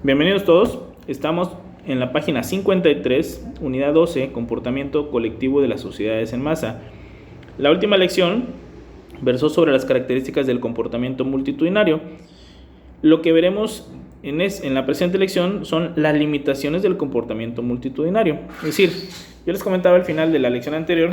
Bienvenidos todos, estamos en la página 53, unidad 12, comportamiento colectivo de las sociedades en masa. La última lección versó sobre las características del comportamiento multitudinario. Lo que veremos en la presente lección son las limitaciones del comportamiento multitudinario. Es decir, yo les comentaba al final de la lección anterior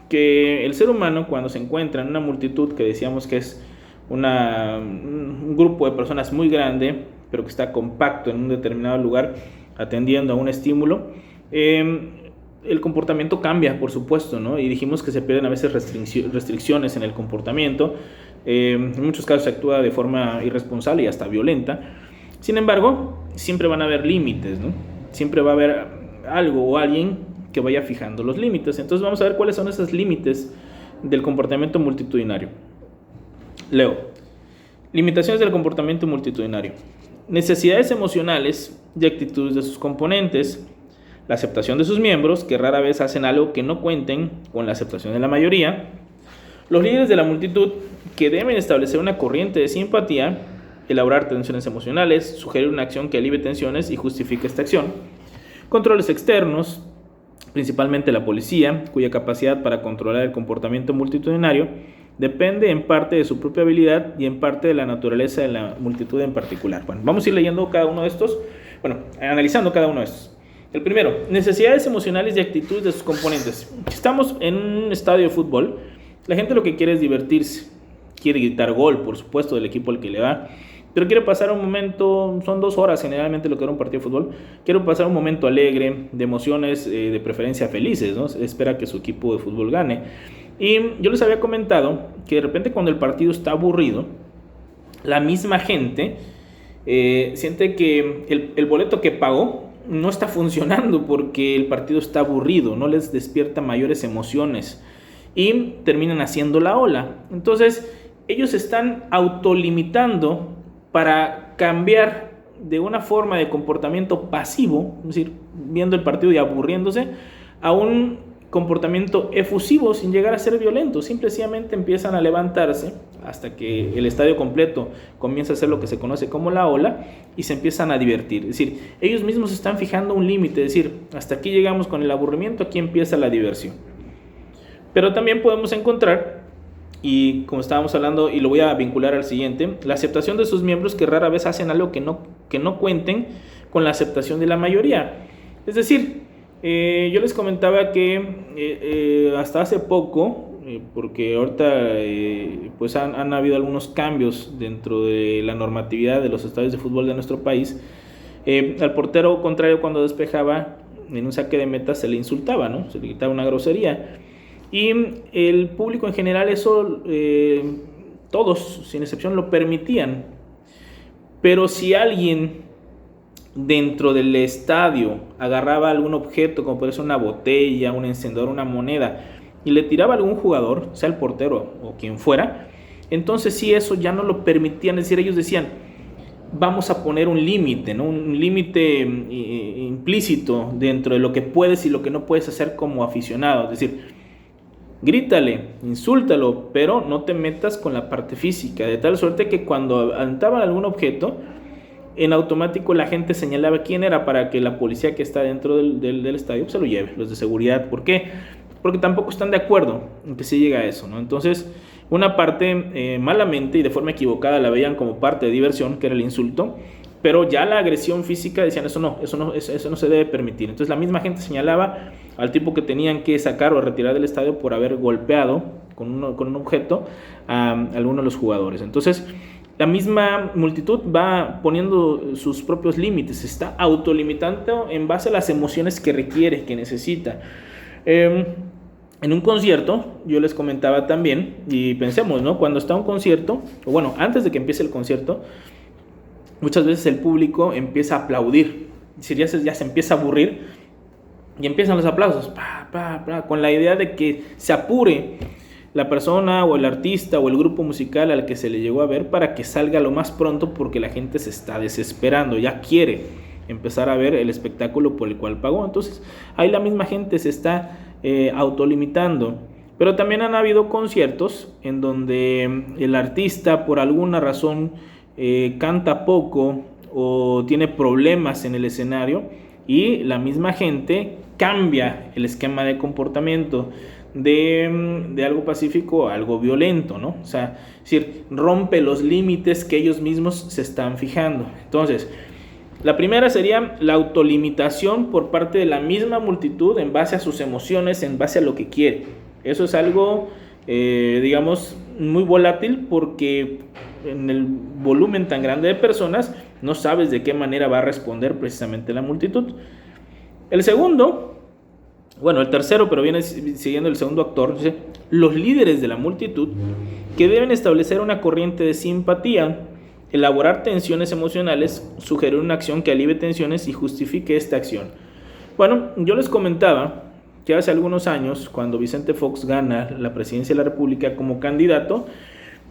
que el ser humano, cuando se encuentra en una multitud, que decíamos que es un grupo de personas muy grande, pero que está compacto en un determinado lugar, atendiendo a un estímulo, el comportamiento cambia, por supuesto, ¿no? Y dijimos que se pierden a veces restricciones en el comportamiento. En muchos casos se actúa de forma irresponsable y hasta violenta. Sin embargo, siempre van a haber límites, ¿no? Siempre va a haber algo o alguien que vaya fijando los límites. Entonces vamos a ver cuáles son esos límites del comportamiento multitudinario. Leo. Limitaciones del comportamiento multitudinario. Necesidades emocionales y actitudes de sus componentes. La aceptación de sus miembros, que rara vez hacen algo que no cuenten con la aceptación de la mayoría. Los líderes de la multitud, que deben establecer una corriente de simpatía, elaborar tensiones emocionales, sugerir una acción que alivie tensiones y justifique esta acción. Controles externos, principalmente la policía, cuya capacidad para controlar el comportamiento multitudinario depende en parte de su propia habilidad y en parte de la naturaleza de la multitud en particular. Bueno, vamos a ir leyendo cada uno de estos, analizando cada uno de estos. El primero, necesidades emocionales y actitudes de sus componentes. Si estamos en un estadio de fútbol, la gente lo que quiere es divertirse, quiere gritar gol, por supuesto, del equipo al que le va, pero quiere pasar un momento, son 2 horas generalmente lo que era un partido de fútbol, quiere pasar un momento alegre, de emociones, de preferencia felices, ¿no? Espera que su equipo de fútbol gane. Y yo les había comentado que de repente cuando el partido está aburrido, la misma gente siente que el boleto que pagó no está funcionando porque el partido está aburrido, no les despierta mayores emociones y terminan haciendo la ola. Entonces ellos están autolimitando para cambiar de una forma de comportamiento pasivo, es decir, viendo el partido y aburriéndose, a un comportamiento efusivo sin llegar a ser violento. Simplemente empiezan a levantarse hasta que el estadio completo comienza a hacer lo que se conoce como la ola y se empiezan a divertir. Es decir, ellos mismos están fijando un límite, es decir, hasta aquí llegamos con el aburrimiento, aquí empieza la diversión. Pero también podemos encontrar, y como estábamos hablando, y lo voy a vincular al siguiente, la aceptación de sus miembros que rara vez hacen algo que no cuenten con la aceptación de la mayoría. Es decir, yo les comentaba que hasta hace poco, porque ahorita pues han habido algunos cambios dentro de la normatividad de los estadios de fútbol de nuestro país, al portero contrario cuando despejaba en un saque de meta se le insultaba, ¿no? Se le gritaba una grosería. Y el público en general eso, todos sin excepción lo permitían. Pero si alguien dentro del estadio agarraba algún objeto, como puede ser una botella, un encendedor, una moneda, y le tiraba a algún jugador, sea el portero o quien fuera, entonces sí, eso ya no lo permitían. Es decir, ellos decían, vamos a poner un límite, ¿no? Un límite implícito dentro de lo que puedes y lo que no puedes hacer como aficionado. Es decir, grítale, insúltalo, pero no te metas con la parte física, de tal suerte que cuando aventaban algún objeto, en automático la gente señalaba quién era para que la policía que está dentro del estadio se lo lleve, los de seguridad. ¿Por qué? Porque tampoco están de acuerdo en que se llegue a eso, ¿no? Entonces, una parte malamente y de forma equivocada la veían como parte de diversión, que era el insulto, pero ya la agresión física decían eso no se debe permitir. Entonces la misma gente señalaba al tipo que tenían que sacar o retirar del estadio por haber golpeado con un objeto a alguno de los jugadores. Entonces la misma multitud va poniendo sus propios límites, se está autolimitando en base a las emociones que requiere, que necesita. En un concierto, yo les comentaba también, y pensemos, ¿no? Cuando está un concierto, o bueno, antes de que empiece el concierto, muchas veces el público empieza a aplaudir, es decir, ya se empieza a aburrir y empiezan los aplausos, con la idea de que se apure la persona o el artista o el grupo musical al que se le llegó a ver para que salga lo más pronto, porque la gente se está desesperando, ya quiere empezar a ver el espectáculo por el cual pagó. Entonces ahí la misma gente se está autolimitando. Pero también han habido conciertos en donde el artista por alguna razón canta poco o tiene problemas en el escenario y la misma gente cambia el esquema de comportamiento de algo pacífico a algo violento, ¿no? O sea, es decir, rompe los límites que ellos mismos se están fijando. Entonces, la primera sería la autolimitación por parte de la misma multitud en base a sus emociones, en base a lo que quiere. Eso es algo, digamos, muy volátil porque en el volumen tan grande de personas no sabes de qué manera va a responder precisamente la multitud. El tercero, pero viene siguiendo el segundo actor, dice, los líderes de la multitud que deben establecer una corriente de simpatía, elaborar tensiones emocionales, sugerir una acción que alivie tensiones y justifique esta acción. Bueno, yo les comentaba que hace algunos años, cuando Vicente Fox gana la presidencia de la República como candidato,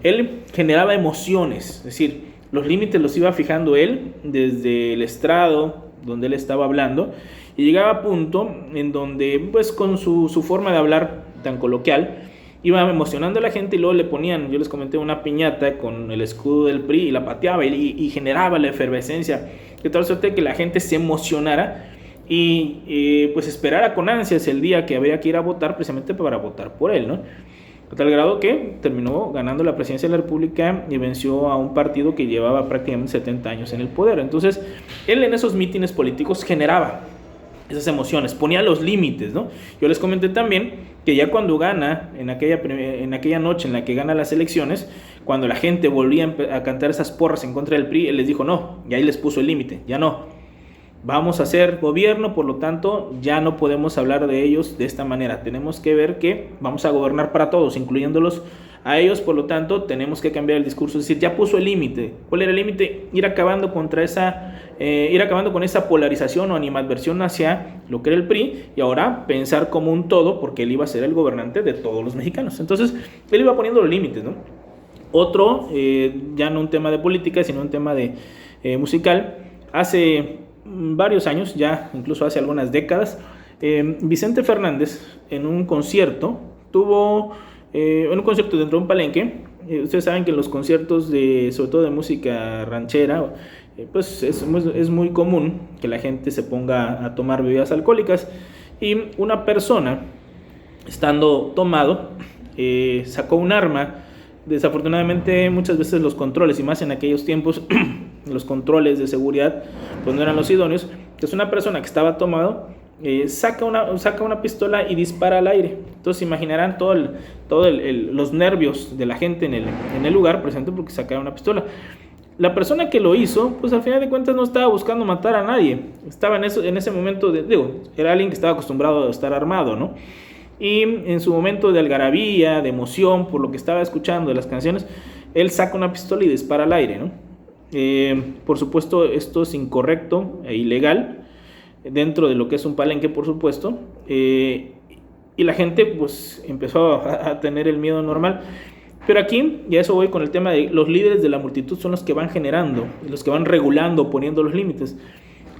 él generaba emociones, es decir, los límites los iba fijando él desde el estrado donde él estaba hablando, y llegaba a punto en donde, pues con su forma de hablar tan coloquial, iba emocionando a la gente y luego le ponían, yo les comenté, una piñata con el escudo del PRI y la pateaba y generaba la efervescencia, de tal suerte que la gente se emocionara y pues esperara con ansias el día que habría que ir a votar precisamente para votar por él, ¿no? A tal grado que terminó ganando la presidencia de la República y venció a un partido que llevaba prácticamente 70 años en el poder. Entonces, él en esos mítines políticos generaba esas emociones, ponía los límites, ¿no? Yo les comenté también que ya cuando gana, en aquella noche en la que gana las elecciones, cuando la gente volvía a cantar esas porras en contra del PRI, él les dijo no, y ahí les puso el límite, ya no. Vamos a hacer gobierno, por lo tanto, ya no podemos hablar de ellos de esta manera. Tenemos que ver que vamos a gobernar para todos, incluyéndolos a ellos, por lo tanto, tenemos que cambiar el discurso. Es decir, ya puso el límite. ¿Cuál era el límite? Ir acabando con esa polarización o animadversión hacia lo que era el PRI, y ahora pensar como un todo, porque él iba a ser el gobernante de todos los mexicanos. Entonces, él iba poniendo los límites, ¿no? Otro, ya no un tema de política, sino un tema de musical. Hace varios años, ya incluso hace algunas décadas, Vicente Fernández en un concierto dentro de un palenque. Ustedes saben que en los conciertos sobre todo de música ranchera, pues es muy común que la gente se ponga a tomar bebidas alcohólicas, y una persona, estando tomado, sacó un arma. Desafortunadamente muchas veces los controles, y más en aquellos tiempos, los controles de seguridad pues no eran los idóneos. Entonces una persona que estaba tomado saca una pistola y dispara al aire. Entonces imaginarán los nervios de la gente en el lugar presente, porque sacaron una pistola. La persona que lo hizo, pues al final de cuentas no estaba buscando matar a nadie. Estaba en ese momento, era alguien que estaba acostumbrado a estar armado, ¿no? Y en su momento de algarabía, de emoción, por lo que estaba escuchando de las canciones, él saca una pistola y dispara al aire, ¿no? Por supuesto, esto es incorrecto e ilegal dentro de lo que es un palenque, por supuesto, y la gente pues empezó a tener el miedo normal. Pero aquí, y a eso voy con el tema de los líderes de la multitud, son los que van generando, los que van regulando, poniendo los límites.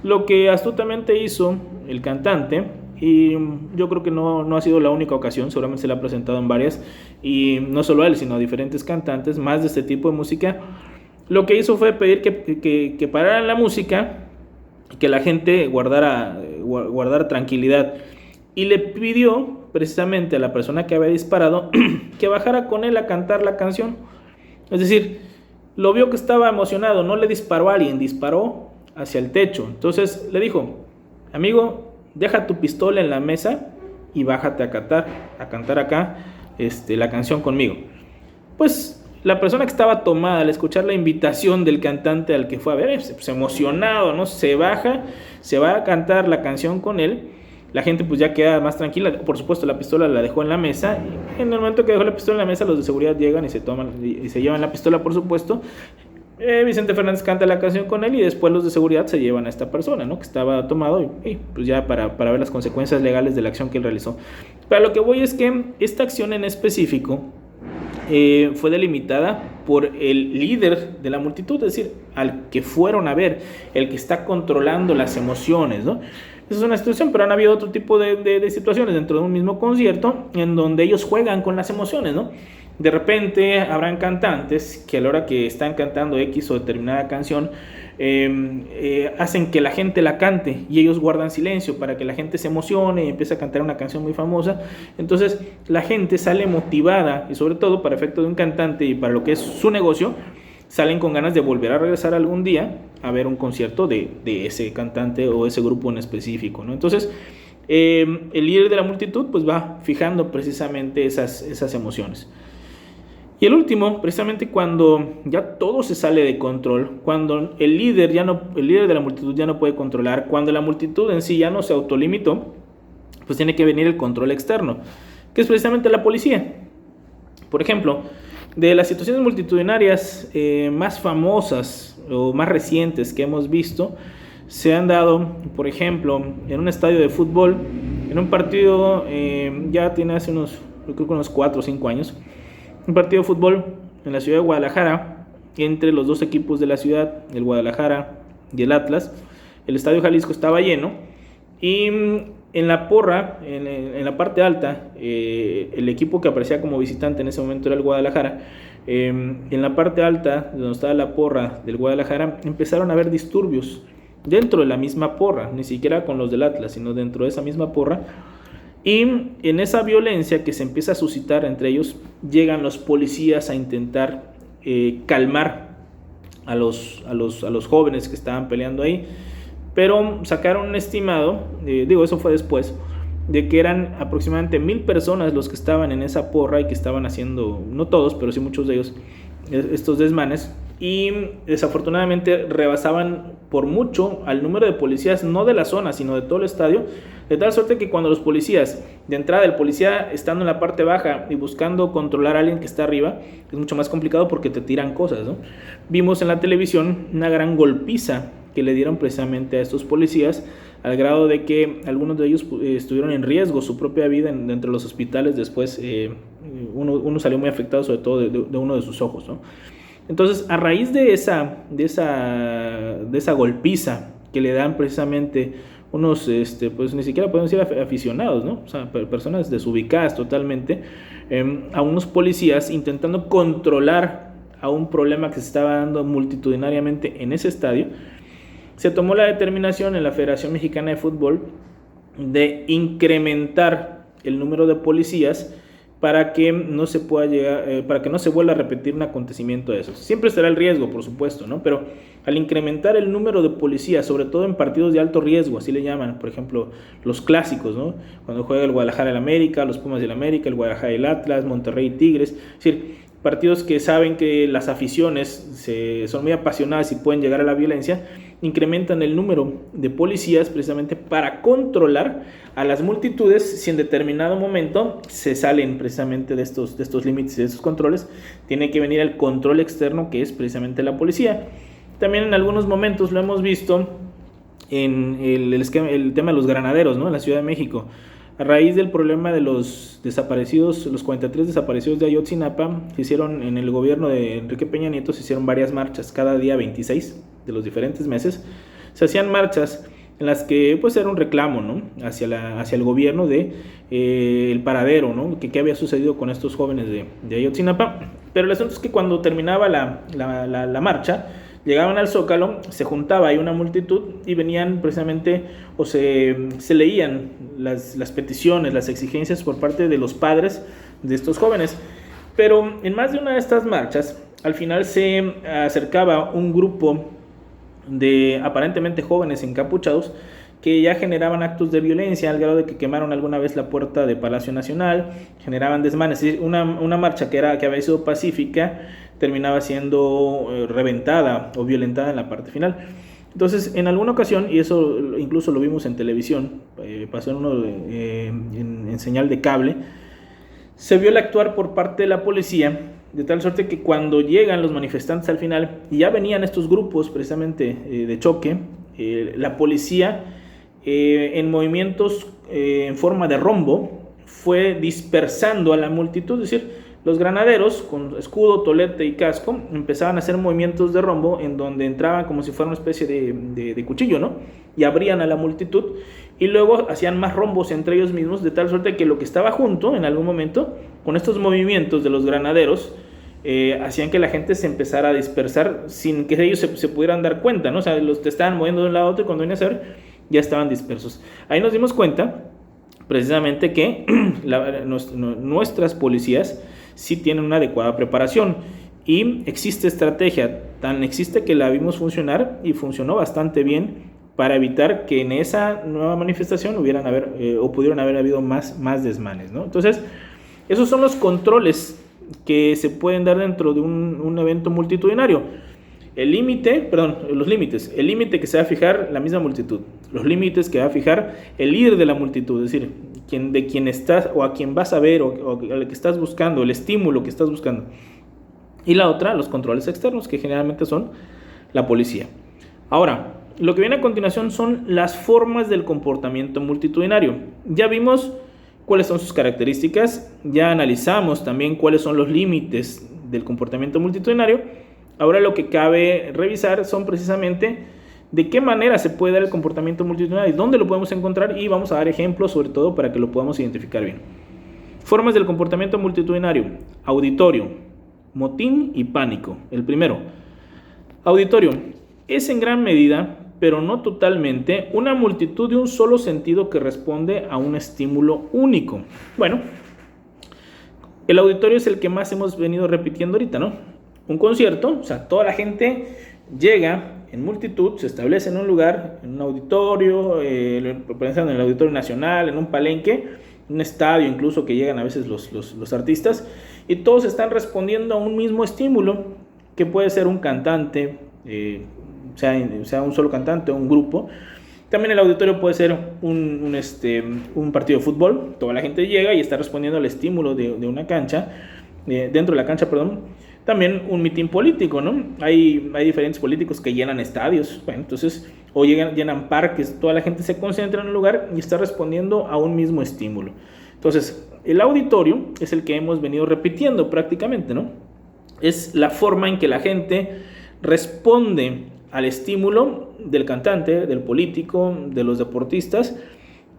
Lo que astutamente hizo el cantante, y yo creo que no ha sido la única ocasión, seguramente se le ha presentado en varias, y no solo a él, sino a diferentes cantantes más de este tipo de música, lo que hizo fue pedir que pararan la música, que la gente guardara tranquilidad, y le pidió precisamente a la persona que había disparado que bajara con él a cantar la canción. Es decir, lo vio que estaba emocionado, no le disparó a alguien, disparó hacia el techo. Entonces le dijo: amigo, deja tu pistola en la mesa y bájate a cantar acá la canción conmigo. Pues la persona que estaba tomada al escuchar la invitación del cantante al que fue a ver, pues emocionado, ¿no? Se baja, se va a cantar la canción con él. La gente pues ya queda más tranquila. Por supuesto, la pistola la dejó en la mesa, y en el momento que dejó la pistola en la mesa, los de seguridad llegan y se llevan la pistola, por supuesto. Vicente Fernández canta la canción con él, y después los de seguridad se llevan a esta persona, ¿no? Que estaba tomado, y pues ya para ver las consecuencias legales de la acción que él realizó. Pero lo que voy es que esta acción en específico fue delimitada por el líder de la multitud, es decir, al que fueron a ver, el que está controlando las emociones, ¿no? Esa es una situación, pero han habido otro tipo de situaciones dentro de un mismo concierto en donde ellos juegan con las emociones, ¿no? De repente habrán cantantes que a la hora que están cantando X o determinada canción, hacen que la gente la cante y ellos guardan silencio para que la gente se emocione y empiece a cantar una canción muy famosa. Entonces la gente sale motivada y sobre todo para efecto de un cantante y para lo que es su negocio, salen con ganas de volver a regresar algún día a ver un concierto de ese cantante o ese grupo en específico, ¿no? Entonces el líder de la multitud pues va fijando precisamente esas emociones. Y el último, precisamente cuando ya todo se sale de control, cuando el líder de la multitud ya no puede controlar, cuando la multitud en sí ya no se autolimitó, pues tiene que venir el control externo, que es precisamente la policía. Por ejemplo, de las situaciones multitudinarias más famosas o más recientes que hemos visto, se han dado, por ejemplo, en un estadio de fútbol, en un partido, ya tiene hace unos 4 o 5 años, un partido de fútbol en la ciudad de Guadalajara, entre los dos equipos de la ciudad, el Guadalajara y el Atlas. El Estadio Jalisco estaba lleno y en la porra, en la parte alta, el equipo que aparecía como visitante en ese momento era el Guadalajara. En la parte alta, donde estaba la porra del Guadalajara, empezaron a haber disturbios dentro de la misma porra, ni siquiera con los del Atlas, sino dentro de esa misma porra. Y en esa violencia que se empieza a suscitar entre ellos, llegan los policías a intentar calmar a los jóvenes que estaban peleando ahí, pero sacaron un estimado, eso fue después, de que eran aproximadamente 1,000 personas los que estaban en esa porra y que estaban haciendo, no todos, pero sí muchos de ellos, estos desmanes, y desafortunadamente rebasaban por mucho al número de policías, no de la zona, sino de todo el estadio, de tal suerte que cuando los policías, de entrada el policía estando en la parte baja y buscando controlar a alguien que está arriba, es mucho más complicado porque te tiran cosas, ¿no? Vimos en la televisión una gran golpiza que le dieron precisamente a estos policías, al grado de que algunos de ellos estuvieron en riesgo su propia vida dentro de los hospitales. Después uno salió muy afectado, sobre todo de uno de sus ojos, ¿no? Entonces, a raíz de esa golpiza que le dan precisamente unos, pues ni siquiera podemos decir aficionados, ¿no? O sea, personas desubicadas totalmente, a unos policías intentando controlar a un problema que se estaba dando multitudinariamente en ese estadio, se tomó la determinación en la Federación Mexicana de Fútbol de incrementar el número de policías para que no se vuelva a repetir un acontecimiento de esos. Siempre estará el riesgo, por supuesto, ¿no? Pero al incrementar el número de policías, sobre todo en partidos de alto riesgo, así le llaman, por ejemplo, los clásicos, ¿no? Cuando juega el Guadalajara del América, los Pumas del América, el Guadalajara del Atlas, Monterrey Tigres, es decir, partidos que saben que las aficiones son muy apasionadas y pueden llegar a la violencia, incrementan el número de policías precisamente para controlar a las multitudes. Si en determinado momento se salen precisamente de estos límites, de estos controles, tiene que venir el control externo, que es precisamente la policía. También en algunos momentos lo hemos visto en el tema de los granaderos, ¿no? En la Ciudad de México. A raíz del problema de los desaparecidos, los 43 desaparecidos de Ayotzinapa, se hicieron en el gobierno de Enrique Peña Nieto, se hicieron varias marchas cada día 26 de los diferentes meses. Se hacían marchas en las que pues era un reclamo, ¿no? hacia el gobierno de el paradero, ¿no? Que qué había sucedido con estos jóvenes de Ayotzinapa. Pero el asunto es que cuando terminaba la marcha, llegaban al Zócalo, se juntaba ahí una multitud y venían precisamente, o se leían las peticiones, las exigencias por parte de los padres de estos jóvenes. Pero en más de una de estas marchas, al final se acercaba un grupo de aparentemente jóvenes encapuchados que ya generaban actos de violencia, al grado de que quemaron alguna vez la puerta de Palacio Nacional, generaban desmanes. Es decir, una marcha que había sido pacífica terminaba siendo reventada o violentada en la parte final. Entonces, en alguna ocasión, y eso incluso lo vimos en televisión, pasó en señal de cable, se vio el actuar por parte de la policía, de tal suerte que cuando llegan los manifestantes al final, y ya venían estos grupos precisamente de choque, la policía en movimientos en forma de rombo fue dispersando a la multitud. Es decir, los granaderos con escudo, tolete y casco empezaban a hacer movimientos de rombo en donde entraban como si fuera una especie de cuchillo, ¿no? Y abrían a la multitud y luego hacían más rombos entre ellos mismos, de tal suerte que lo que estaba junto en algún momento con estos movimientos de los granaderos hacían que la gente se empezara a dispersar sin que ellos se pudieran dar cuenta, ¿no? O sea, los te estaban moviendo de un lado a otro y cuando venían a ver ya estaban dispersos. Ahí nos dimos cuenta precisamente que nuestras policías sí tienen una adecuada preparación y existe estrategia, tan existe que la vimos funcionar y funcionó bastante bien para evitar que en esa nueva manifestación pudieran haber habido más desmanes, ¿no? Entonces, esos son los controles que se pueden dar dentro de un evento multitudinario. Los límites. El límite que se va a fijar la misma multitud. Los límites que va a fijar el líder de la multitud, es decir, de quien estás o a quien vas a ver o al que estás buscando, el estímulo que estás buscando. Y la otra, los controles externos, que generalmente son la policía. Ahora, lo que viene a continuación son las formas del comportamiento multitudinario. Ya vimos cuáles son sus características, ya analizamos también cuáles son los límites del comportamiento multitudinario. Ahora lo que cabe revisar son precisamente de qué manera se puede dar el comportamiento multitudinario y dónde lo podemos encontrar, y vamos a dar ejemplos sobre todo para que lo podamos identificar bien. Formas del comportamiento multitudinario: auditorio, motín y pánico. El primero, auditorio, es en gran medida, pero no totalmente, una multitud de un solo sentido que responde a un estímulo único. Bueno, el auditorio es el que más hemos venido repitiendo ahorita, ¿no? Un concierto, o sea, toda la gente llega en multitud, se establece en un lugar, en un auditorio, en el Auditorio Nacional, en un palenque, un estadio incluso, que llegan a veces los artistas, y todos están respondiendo a un mismo estímulo, que puede ser un cantante, sea un solo cantante o un grupo. También el auditorio puede ser un partido de fútbol. Toda la gente llega y está respondiendo al estímulo de una cancha, dentro de la cancha, perdón. También un mitin político, ¿no? Hay diferentes políticos que llenan estadios, bueno, entonces, o llenan parques. Toda la gente se concentra en un lugar y está respondiendo a un mismo estímulo. Entonces, el auditorio es el que hemos venido repitiendo prácticamente, ¿no? Es la forma en que la gente responde al estímulo del cantante, del político, de los deportistas,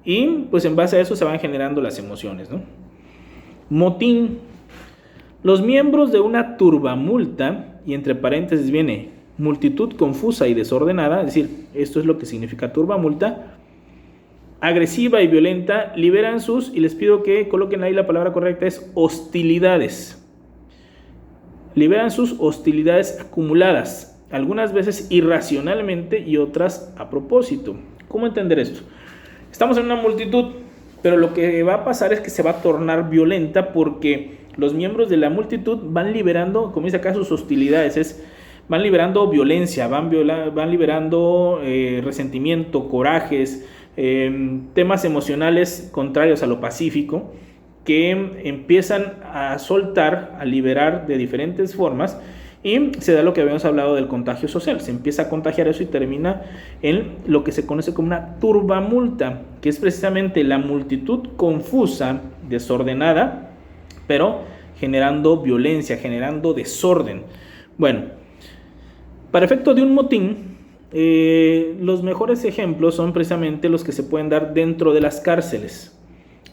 y pues en base a eso se van generando las emociones, ¿no? Motín. Los miembros de una turbamulta, y entre paréntesis viene multitud confusa y desordenada, es decir, esto es lo que significa turbamulta, agresiva y violenta, liberan y les pido que coloquen ahí la palabra correcta, es hostilidades. Liberan sus hostilidades acumuladas, algunas veces irracionalmente y otras a propósito. ¿Cómo entender esto? Estamos en una multitud, pero lo que va a pasar es que se va a tornar violenta porque los miembros de la multitud van liberando, como dice acá, sus hostilidades, van liberando violencia, van liberando resentimiento, corajes, temas emocionales contrarios a lo pacífico, que empiezan a soltar, a liberar de diferentes formas, y se da lo que habíamos hablado del contagio social. Se empieza a contagiar eso y termina en lo que se conoce como una turbamulta, que es precisamente la multitud confusa, desordenada, pero generando violencia, generando desorden. Bueno, para efecto de un motín, los mejores ejemplos son precisamente los que se pueden dar dentro de las cárceles.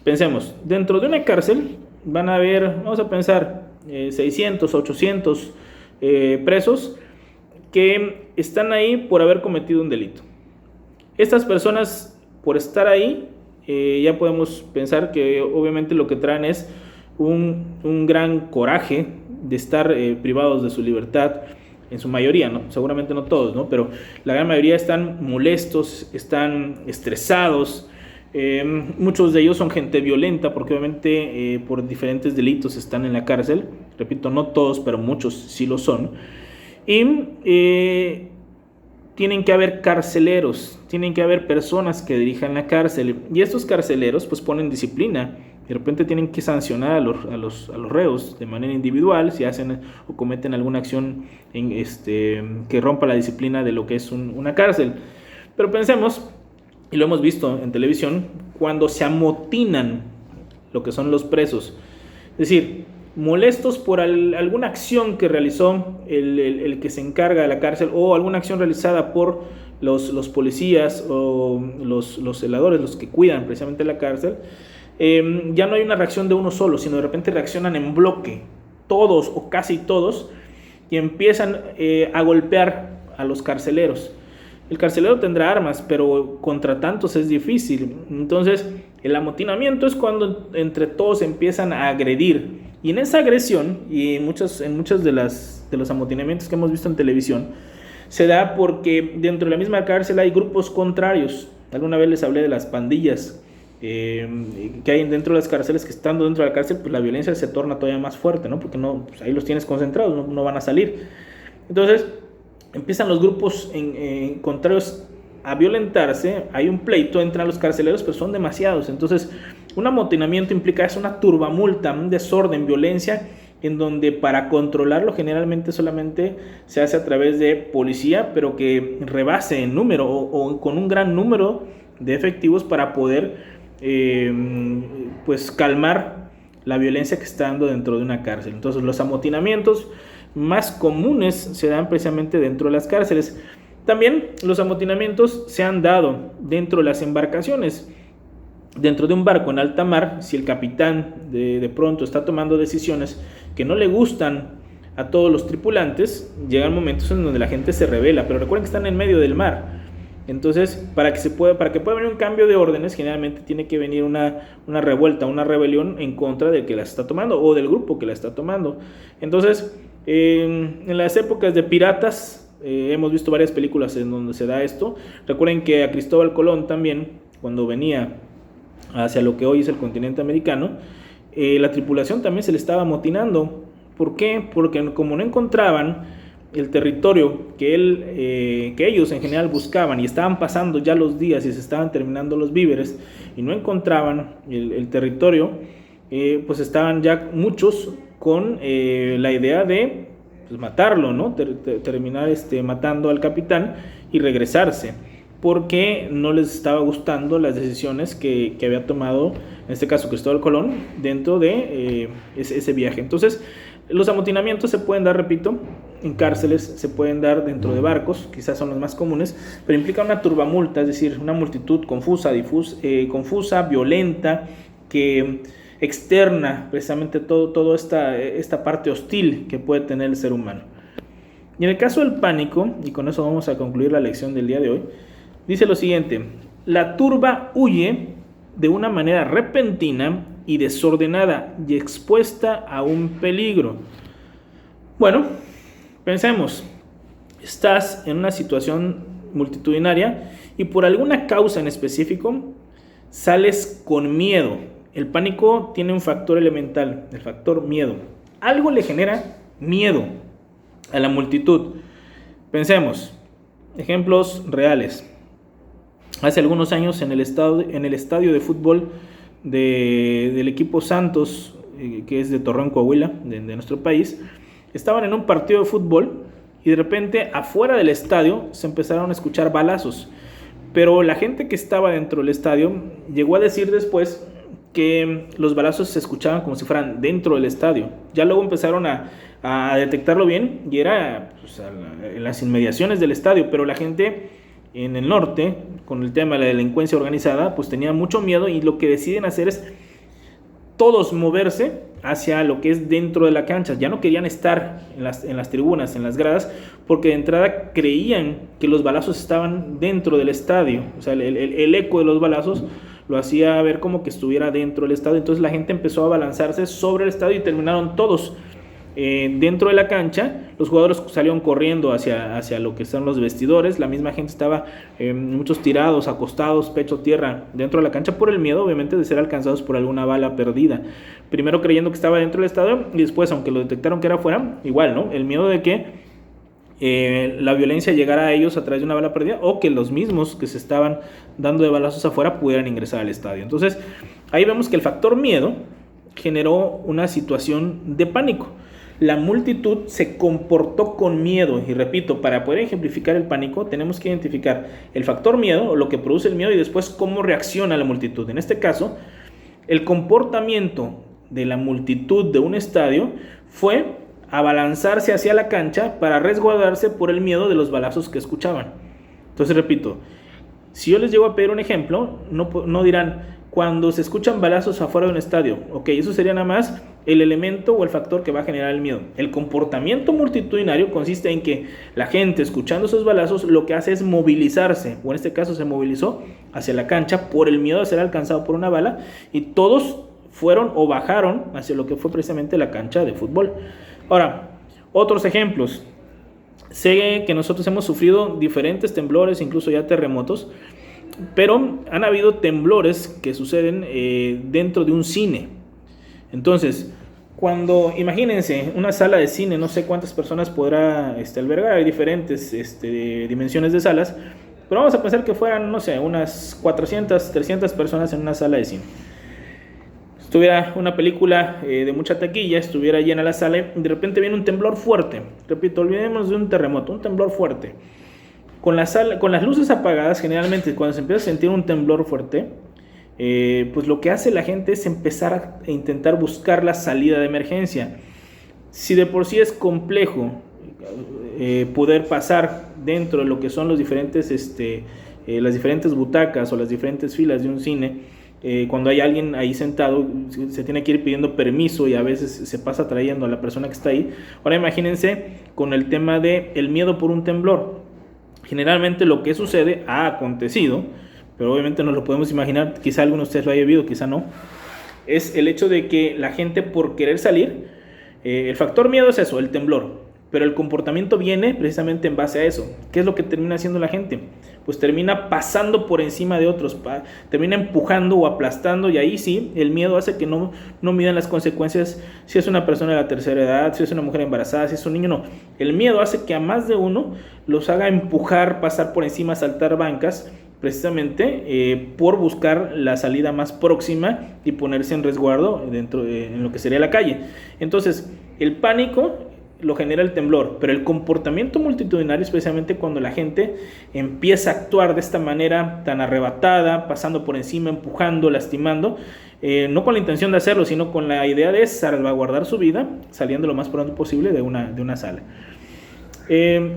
Pensemos, dentro de una cárcel van a haber, vamos a pensar, 600, 800 presos que están ahí por haber cometido un delito. Estas personas, por estar ahí, ya podemos pensar que obviamente lo que traen es un gran coraje de estar privados de su libertad, en su mayoría, ¿no? Seguramente no todos, ¿no? Pero la gran mayoría están molestos, están estresados. Muchos de ellos son gente violenta porque obviamente por diferentes delitos están en la cárcel. Repito, no todos, pero muchos sí lo son. Y tienen que haber carceleros, tienen que haber personas que dirijan la cárcel. Y estos carceleros pues ponen disciplina. De repente tienen que sancionar a los reos de manera individual si hacen o cometen alguna acción que rompa la disciplina de lo que es una cárcel. Pero pensemos, y lo hemos visto en televisión, cuando se amotinan lo que son los presos, es decir, molestos por alguna acción que realizó el que se encarga de la cárcel, o alguna acción realizada por los policías o los celadores, los que cuidan precisamente la cárcel. Ya no hay una reacción de uno solo, sino de repente reaccionan en bloque. todos o casi todos, y empiezan a golpear a los carceleros. El carcelero tendrá armas, pero contra tantos es difícil. Entonces, el amotinamiento es cuando entre todos empiezan a agredir. Y en esa agresión, y en muchos de los amotinamientos que hemos visto en televisión, se da porque dentro de la misma cárcel hay grupos contrarios. Alguna vez les hablé de las pandillas que hay dentro de las cárceles, que estando dentro de la cárcel, pues la violencia se torna todavía más fuerte, ¿no? Porque no, pues ahí los tienes concentrados, no van a salir. Entonces, empiezan los grupos contrarios a violentarse, hay un pleito entre los carceleros, pero son demasiados. Entonces, un amotinamiento implica es una turbamulta, un desorden, violencia, en donde para controlarlo generalmente solamente se hace a través de policía, pero que rebase en número o con un gran número de efectivos para poder pues calmar la violencia que está dando dentro de una cárcel. Entonces, los amotinamientos más comunes se dan precisamente dentro de las cárceles. También los amotinamientos se han dado dentro de las embarcaciones. Dentro de un barco en alta mar, si el capitán de pronto está tomando decisiones que no le gustan a todos los tripulantes, llegan momentos en donde la gente se rebela, pero recuerden que están en medio del mar. Entonces, para que pueda venir un cambio de órdenes, generalmente tiene que venir una revuelta, una rebelión en contra del que la está tomando o del grupo que la está tomando. Entonces, en las épocas de piratas, hemos visto varias películas en donde se da esto. Recuerden que a Cristóbal Colón también, cuando venía hacia lo que hoy es el continente americano, la tripulación también se le estaba amotinando. ¿Por qué? Porque como no encontraban el territorio que ellos en general buscaban, y estaban pasando ya los días y se estaban terminando los víveres y no encontraban el territorio, pues estaban ya muchos con la idea de pues, matarlo, ¿no? Terminar matando al capitán y regresarse, porque no les estaba gustando las decisiones que había tomado, en este caso Cristóbal Colón, dentro de ese viaje. Entonces, los amotinamientos se pueden dar, repito, en cárceles, se pueden dar dentro de barcos, quizás son los más comunes, pero implica una turbamulta, es decir, una multitud confusa, violenta, que externa precisamente toda esta parte hostil que puede tener el ser humano. Y en el caso del pánico, y con eso vamos a concluir la lección del día de hoy, dice lo siguiente: la turba huye de una manera repentina y desordenada y expuesta a un peligro. Bueno, pensemos, estás en una situación multitudinaria y por alguna causa en específico sales con miedo. El pánico tiene un factor elemental, el factor miedo. Algo le genera miedo a la multitud. Pensemos, ejemplos reales. Hace algunos años en el estadio de fútbol del equipo Santos, que es de Torreón, Coahuila, de nuestro país, estaban en un partido de fútbol y de repente afuera del estadio se empezaron a escuchar balazos. Pero la gente que estaba dentro del estadio llegó a decir después que los balazos se escuchaban como si fueran dentro del estadio. Ya luego empezaron a detectarlo bien y era pues, en las inmediaciones del estadio, pero la gente en el norte, con el tema de la delincuencia organizada, pues tenía mucho miedo y lo que deciden hacer es todos moverse hacia lo que es dentro de la cancha. Ya no querían estar en las tribunas, en las gradas, porque de entrada creían que los balazos estaban dentro del estadio. O sea, el eco de los balazos lo hacía ver como que estuviera dentro del estadio. Entonces la gente empezó a abalanzarse sobre el estadio y terminaron todos dentro de la cancha. Los jugadores salieron corriendo hacia lo que son los vestidores. La misma gente estaba muchos tirados, acostados, pecho tierra dentro de la cancha por el miedo, obviamente, de ser alcanzados por alguna bala perdida. Primero creyendo que estaba dentro del estadio y después, aunque lo detectaron que era afuera, igual, ¿no? El miedo de que la violencia llegara a ellos a través de una bala perdida, o que los mismos que se estaban dando de balazos afuera pudieran ingresar al estadio. Entonces ahí vemos que el factor miedo generó una situación de pánico. La multitud se comportó con miedo, y repito, para poder ejemplificar el pánico tenemos que identificar el factor miedo, o lo que produce el miedo, y después cómo reacciona la multitud. En este caso, el comportamiento de la multitud de un estadio fue abalanzarse hacia la cancha para resguardarse por el miedo de los balazos que escuchaban. Entonces, repito, si yo les llego a pedir un ejemplo, no dirán cuando se escuchan balazos afuera de un estadio. Ok, eso sería nada más el elemento o el factor que va a generar el miedo. El comportamiento multitudinario consiste en que la gente, escuchando esos balazos, lo que hace es movilizarse, o en este caso se movilizó hacia la cancha por el miedo de ser alcanzado por una bala, y todos fueron o bajaron hacia lo que fue precisamente la cancha de fútbol. Ahora, otros ejemplos. Sé que nosotros hemos sufrido diferentes temblores, incluso ya terremotos, pero han habido temblores que suceden dentro de un cine. Entonces, cuando, imagínense, una sala de cine, no sé cuántas personas podrá albergar, hay diferentes dimensiones de salas, pero vamos a pensar que fueran, no sé, unas 400, 300 personas en una sala de cine. Estuviera una película de mucha taquilla, estuviera llena la sala, y de repente viene un temblor fuerte. Repito, olvidemos de un terremoto, un temblor fuerte. Con las luces apagadas, generalmente cuando se empieza a sentir un temblor fuerte, pues lo que hace la gente es empezar a intentar buscar la salida de emergencia. Si de por sí es complejo poder pasar dentro de lo que son los diferentes, las diferentes butacas o las diferentes filas de un cine, cuando hay alguien ahí sentado, se tiene que ir pidiendo permiso y a veces se pasa trayendo a la persona que está ahí. Ahora imagínense con el tema del miedo por un temblor. Generalmente lo que sucede ha acontecido, pero obviamente no lo podemos imaginar, quizá alguno de ustedes lo haya vivido, quizá no, es el hecho de que la gente, por querer salir, el factor miedo es eso, el temblor, pero el comportamiento viene precisamente en base a eso. ¿Qué es lo que termina haciendo la gente? Pues termina pasando por encima de otros, termina empujando o aplastando, y ahí sí, el miedo hace que no midan las consecuencias, si es una persona de la tercera edad, si es una mujer embarazada, si es un niño, no. El miedo hace que a más de uno los haga empujar, pasar por encima, saltar bancas, precisamente por buscar la salida más próxima y ponerse en resguardo dentro en lo que sería la calle. Entonces, el pánico lo genera el temblor, pero el comportamiento multitudinario es precisamente cuando la gente empieza a actuar de esta manera tan arrebatada, pasando por encima, empujando, lastimando, no con la intención de hacerlo, sino con la idea de salvaguardar su vida, saliendo lo más pronto posible de una sala.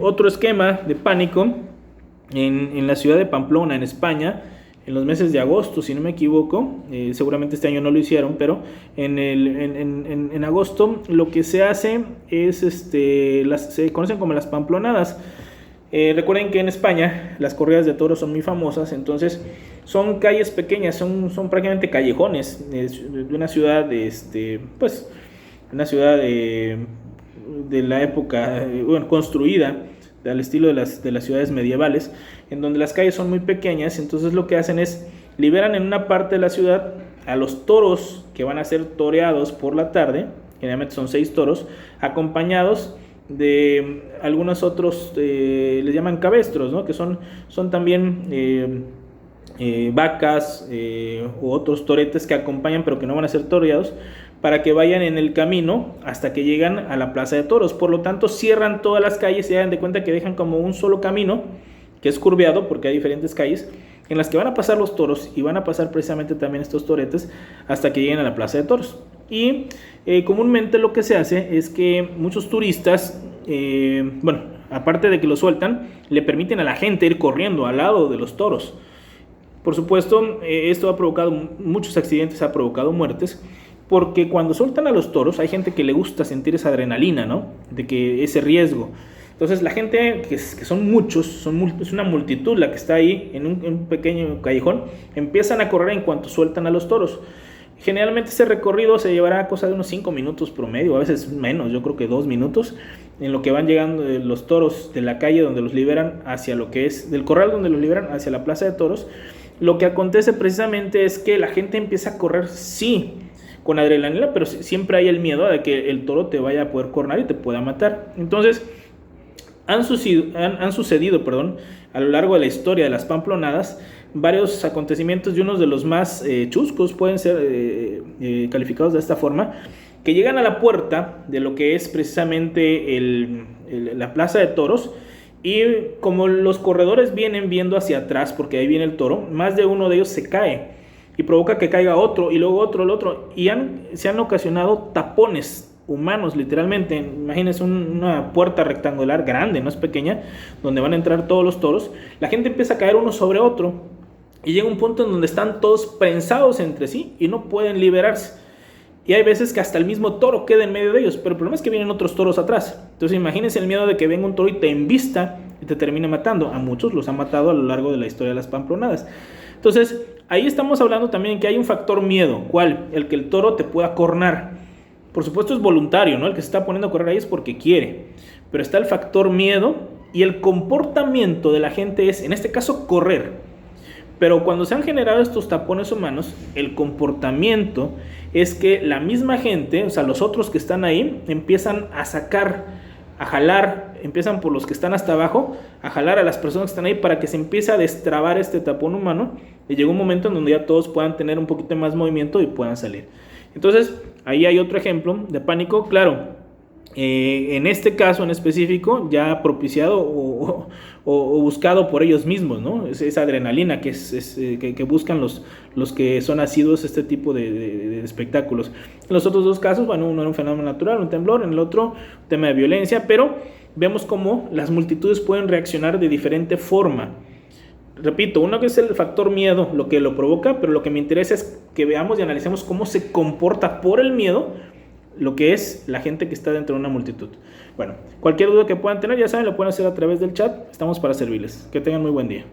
Otro esquema de pánico en la ciudad de Pamplona, en España, en los meses de agosto, si no me equivoco, seguramente este año no lo hicieron, pero en agosto lo que se hace es, se conocen como las pamplonadas. Recuerden que en España las corridas de toros son muy famosas, entonces son calles pequeñas, son prácticamente callejones de una ciudad, pues, una ciudad de la época, construida al estilo de las ciudades medievales, en donde las calles son muy pequeñas. Entonces lo que hacen es liberan en una parte de la ciudad a los toros que van a ser toreados por la tarde. Generalmente son 6 toros, acompañados de algunos otros, les llaman cabestros, ¿no? Que son también vacas u otros toretes que acompañan, pero que no van a ser toreados, para que vayan en el camino hasta que llegan a la plaza de toros. Por lo tanto, cierran todas las calles y se dan de cuenta que dejan como un solo camino, que es curveado porque hay diferentes calles en las que van a pasar los toros, y van a pasar precisamente también estos toretes hasta que lleguen a la plaza de toros. Y comúnmente lo que se hace es que muchos turistas, aparte de que lo sueltan, le permiten a la gente ir corriendo al lado de los toros. Por supuesto, esto ha provocado muchos accidentes, ha provocado muertes, porque cuando sueltan a los toros hay gente que le gusta sentir esa adrenalina, ¿no? De que ese riesgo. Entonces la gente, que son muchos, es una multitud la que está ahí en un pequeño callejón, empiezan a correr en cuanto sueltan a los toros. Generalmente ese recorrido se llevará cosa de unos 5 minutos promedio, a veces menos, yo creo que 2 minutos, en lo que van llegando los toros de la calle donde los liberan hacia lo que es, del corral donde los liberan hacia la plaza de toros. Lo que acontece precisamente es que la gente empieza a correr, sí, con adrenalina, pero siempre hay el miedo de que el toro te vaya a poder cornar y te pueda matar. Entonces, han sucedido a lo largo de la historia de las pamplonadas varios acontecimientos, y unos de los más chuscos pueden ser calificados de esta forma, que llegan a la puerta de lo que es precisamente la plaza de toros, y como los corredores vienen viendo hacia atrás, porque ahí viene el toro, más de uno de ellos se cae y provoca que caiga otro, y luego otro, el otro, y se han ocasionado tapones humanos, literalmente. Imagínense una puerta rectangular grande, no es pequeña, donde van a entrar todos los toros. La gente empieza a caer uno sobre otro, y llega un punto en donde están todos prensados entre sí y no pueden liberarse. Y hay veces que hasta el mismo toro queda en medio de ellos, pero el problema es que vienen otros toros atrás. Entonces imagínense el miedo de que venga un toro y te embista y te termine matando. A muchos los ha matado a lo largo de la historia de las Pamplonadas. Entonces ahí estamos hablando también que hay un factor miedo. ¿Cuál? El que el toro te pueda cornar. Por supuesto es voluntario, ¿no? El que se está poniendo a correr ahí es porque quiere. Pero está el factor miedo y el comportamiento de la gente es, en este caso, correr. Pero cuando se han generado estos tapones humanos, el comportamiento es que la misma gente, o sea, los otros que están ahí, empiezan a sacar, a jalar, empiezan por los que están hasta abajo, a jalar a las personas que están ahí para que se empiece a destrabar este tapón humano y llega un momento en donde ya todos puedan tener un poquito más movimiento y puedan salir. Entonces, ahí hay otro ejemplo de pánico, claro. En este caso en específico, ya propiciado o buscado por ellos mismos, ¿no? Esa adrenalina que buscan los que son asiduos a este tipo de espectáculos. En los otros dos casos, bueno, uno era un fenómeno natural, un temblor, en el otro, un tema de violencia, pero vemos cómo las multitudes pueden reaccionar de diferente forma. Repito, uno que es el factor miedo, lo que lo provoca, pero lo que me interesa es que veamos y analicemos cómo se comporta por el miedo lo que es la gente que está dentro de una multitud. Bueno, cualquier duda que puedan tener, ya saben, lo pueden hacer a través del chat. Estamos para servirles. Que tengan muy buen día.